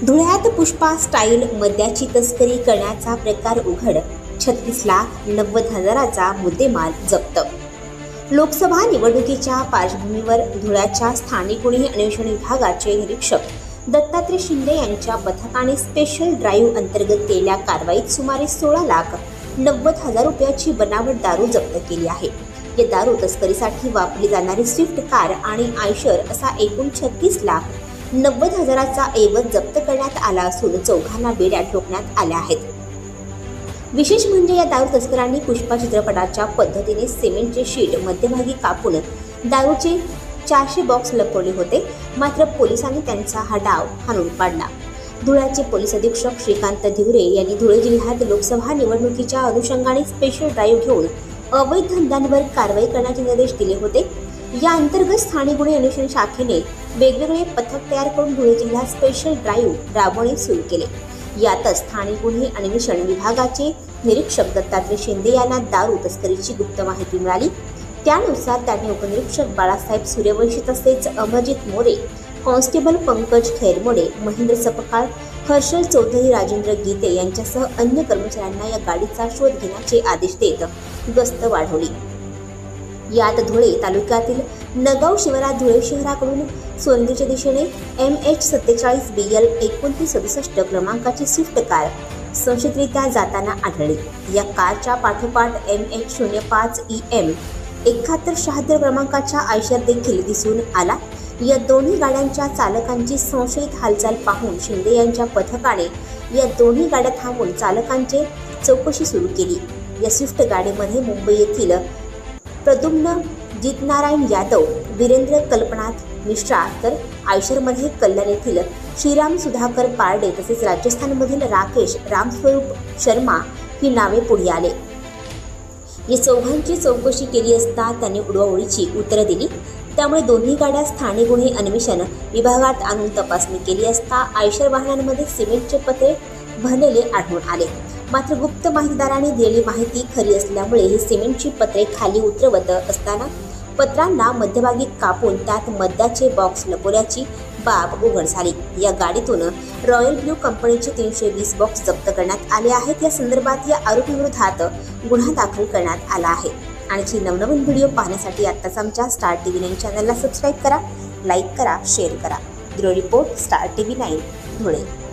धुळ्यात पुष्पा स्टाईल मद्याची तस्करी करण्याचा प्रकार उघड. 36,90,000चा मुद्देमाल जप्त. लोकसभा निवडणुकीच्या पार्श्वभूमीवर धुळ्याच्या स्थानिक गुन्हे अन्वेषण विभागाचे निरीक्षक दत्तात्रय शिंदे यांच्या पथकाने स्पेशल ड्राईव्ह अंतर्गत केलेल्या कारवाईत सुमारे 16,90,000 रुपयाची बनावट दारू जप्त केली आहे. या दारू तस्करीसाठी वापरली जाणारी स्विफ्ट कार आणि आयशर असा एकूण 36,90,000चा ऐवज जप्त करण्यात आला असून चौघांना बेड्या ठोकण्यात आल्या आहेत. विशेष म्हणजे या दारू तस्करांनी पुष्पा चित्रपटाच्या पद्धतीने सिमेंटचे शीट मध्यभागी कापून दारूचे 400 बॉक्स लपवले होते. मात्र पोलिसांनी त्यांचा हा डाव हाणून पाडला. धुळ्याचे पोलीस अधीक्षक श्रीकांत धिवरे यांनी धुळे जिल्ह्यात लोकसभा निवडणुकीच्या अनुषंगाने स्पेशल ड्राईव्ह घेऊन अवैध धंद्यांवर कारवाई करण्याचे निर्देश दिले होते. या अंतर्गत स्थानिक गुन्हे अन्वेषण शाखेने वेगवेगळे पथक तयार करून धुळे जिल्ह्यात स्पेशल ड्राईव्ह राबवणे सुरू केले. यातच स्थानिक गुन्हे अन्वेषण विभागाचे निरीक्षक दत्तात्रय शिंदे यांना दारू तस्करीची गुप्त माहिती मिळाली. त्यानुसार त्यांनी उपनिरीक्षक बाळासाहेब सूर्यवंशी तसेच अमरजित मोरे, कॉन्स्टेबल पंकज खैरमोडे, महेंद्र सपकाळ, हर्षल चौधरी, राजेंद्र गीते यांच्यासह अन्य कर्मचाऱ्यांना या गाडीचा शोध घेण्याचे आदेश देत गस्त वाढवली. यात धुळे तालुक्यातील नगाव शिवारात धुळे शहराकडून सोनगीरच्या दिशेने MH47 BL 2967 क्रमांकाची स्विफ्ट कार संशयितरित्या जाताना आढळली. या कारच्या पाठोपाठ MH05 EM 7176 क्रमांकाच्या आयशर देखील दिसून आला. या दोन्ही गाड्यांच्या चालकांची संशयित हालचाल पाहून शिंदे यांच्या पथकाने या दोन्ही गाड्या थांबवून चालकांची चौकशी सुरू केली. या स्विफ्ट गाडीमध्ये मुंबई येथील प्रद्युम्न जितनारायण यादव, वीरेंद्र कल्पनाथ मिश्रा, तर आयशरमध्ये कल्याण येथील श्रीराम सुधाकर पारडे तसेच राजस्थानमधील राकेश रामस्वरूप शर्मा ही नावे पुढे आले. या चौघांची चौकशी केली असता त्यांनी उडवाउडीची उत्तरं दिली. त्यामुळे दोन्ही गाड्या स्थानिक गुन्हे अन्वेषण विभागात आणून तपासणी केली असता आयशर वाहनांमध्ये सिमेंटचे पत्रे भरलेले आढळून आले. मात्र गुप्त माहितीदारांनी दिलेली माहिती खरी असल्यामुळे ही सिमेंटची पत्रे खाली उतरवत असताना पत्रांना मध्यभागी कापून त्यात मद्याचे बॉक्स लपवल्याची बाब उघड झाली. या गाडीतून रॉयल ब्ल्यू कंपनीचे 320 बॉक्स जप्त करण्यात आले आहेत. या संदर्भात या आरोपीविरोधात गुन्हा दाखल करण्यात आला आहे. आणखी नवनवीन व्हिडिओ पाहण्यासाठी आत्ताच आमच्या स्टार TV9 चॅनलला सबस्क्राईब करा, लाईक करा, शेअर करा. Bureau report, star TV9 Dhule.